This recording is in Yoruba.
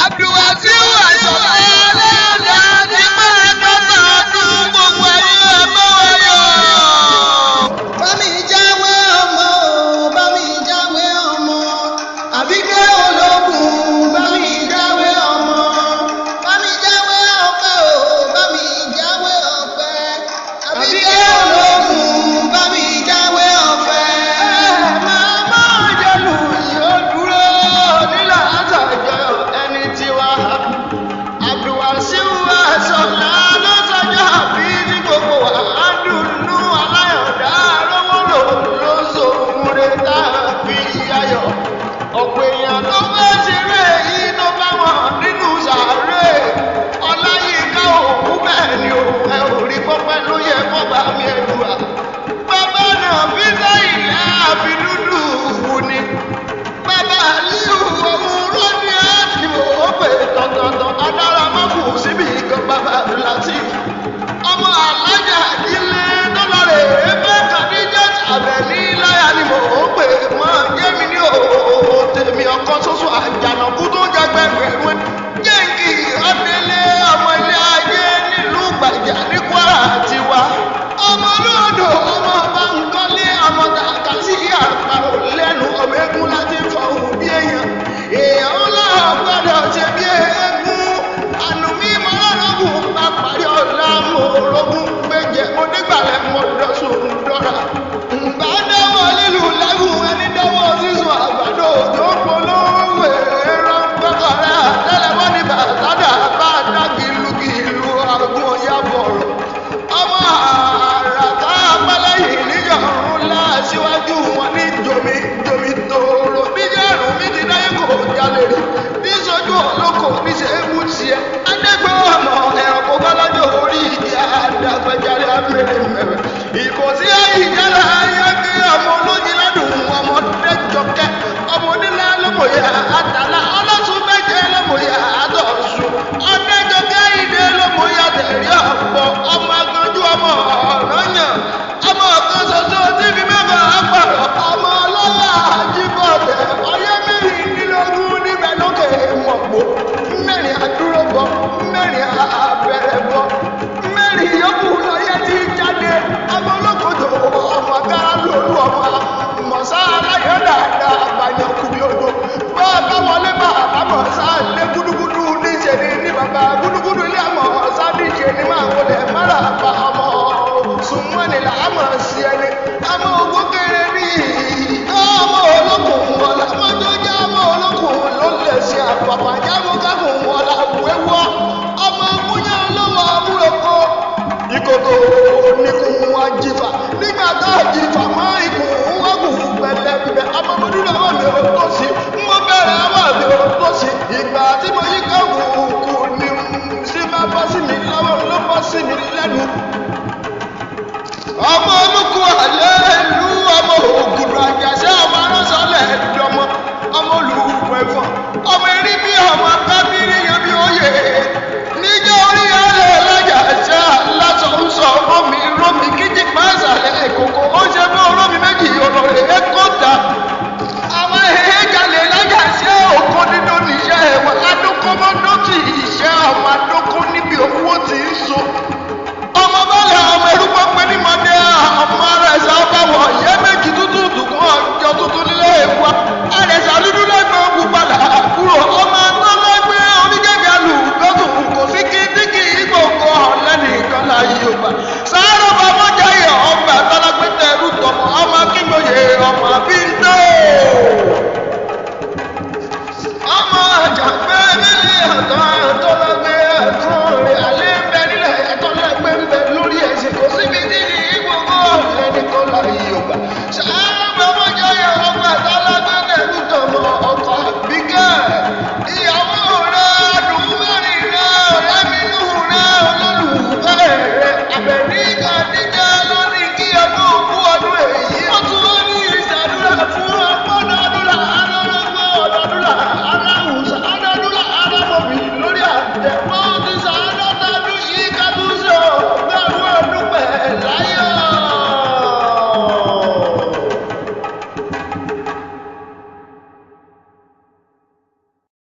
Abdulwasiu Àìsọ̀lá ẹlẹ́dà ti pé dọ́tà ọdún gbogbo ayé ẹgbẹ́ wáyọ̀. Bámi jáwé ọmọ o, bámi jáwé ọmọ. Àbíkẹ́ ológun, bámi jáwé ọmọ. Bámi jáwé ọpẹ́ o, bámi jáwé ọpẹ́. Àbíkẹ́ ológun, bámi jáwé ọpẹ́. Màmá Jẹ́nu yóò dúró nílà àtàjọ ẹni tiwa. Abdulwasiu Àìsọ̀lá ló sọjọ́ àbí ní gbogbo àádùnnú aláyọ̀dá rówólò ló sòun rẹ̀ tàbí ayọ̀. Ọ̀pọ̀ èèyàn ló fẹ́ ṣeré yìí tó bá wọn nínú sàárè. Ọláyínká òkú bẹ́ẹ̀ ni òun ẹ̀ ò rí pọ́pẹ́ ló yẹ fọ́ba mi ẹ̀dùn à. Bàbá náà fi sẹ́yìn àbí dúdú wù ni. Bàbá Aliu òun ló ní àti òpè tọ̀tọ̀tọ̀ adáramọ́kù síbi ìkan bàbá Latif. Ọmọ alájà ilé dọ́lọ́rẹ̀ ẹgbẹ́ Kàdíjà Àbẹ̀ní láyà ni mò ń pè mọ́ Jẹ́mi ní òwò tèmi ọkọ ṣoṣo àjànàkú tó jẹ́ gbẹ̀gbẹ̀rún. Jẹ́ǹkì ọ̀dẹ́lé ọmọ ilé ayé nílùú Gbàjà ní Kwara tiwa. Ọmọ olódò ọmọ Bánkọ́lé ọmọ tàkà sí àpàrò lẹ́nu ọmọ eégún láti fọ̀hún bí èèyàn. Èèyàn ńlá gbọ́dọ̀ ṣe bí eégún. Ànú mi mọ́ lọ́rọ́gùn bá parí ọ̀la mo rogún gbẹ̀jẹ̀ mo dégbàlẹ̀ mo dọ̀sùn dọ́ra. Ǹgbà dáwọ́ lílù lẹ́gùn ẹni dáwọ́ sísun àgbàdo òjò polówó èrò gbọ́kọ̀rẹ́ àtẹ́lẹwọ́ ní bàtàdà bá dágìlúgìlú àgùn ọ̀yà bọ̀rọ̀. Ọmọ àràká apẹ́lẹ́yìn níyọ̀rún láṣíwájú wọn ní jomi tòrò. Bíjẹ́rù mi ti dáyé kò jalè rí. Níṣojú olóko níṣẹ́ ewu tiẹ̀. Adégbé ọmọ ẹ̀rọ̀kọ́ gbọ́lájọ́ orí ìdí àdàgbẹ̀jáde amẹ́rẹ̀mẹ̀rẹ̀. Ìbò tí ayíjára ayé gbé ọmọ olóyin ládùn ọmọ dẹ́jọkẹ́. Ọmọ onílẹ̀ lómòye àtàlẹ́.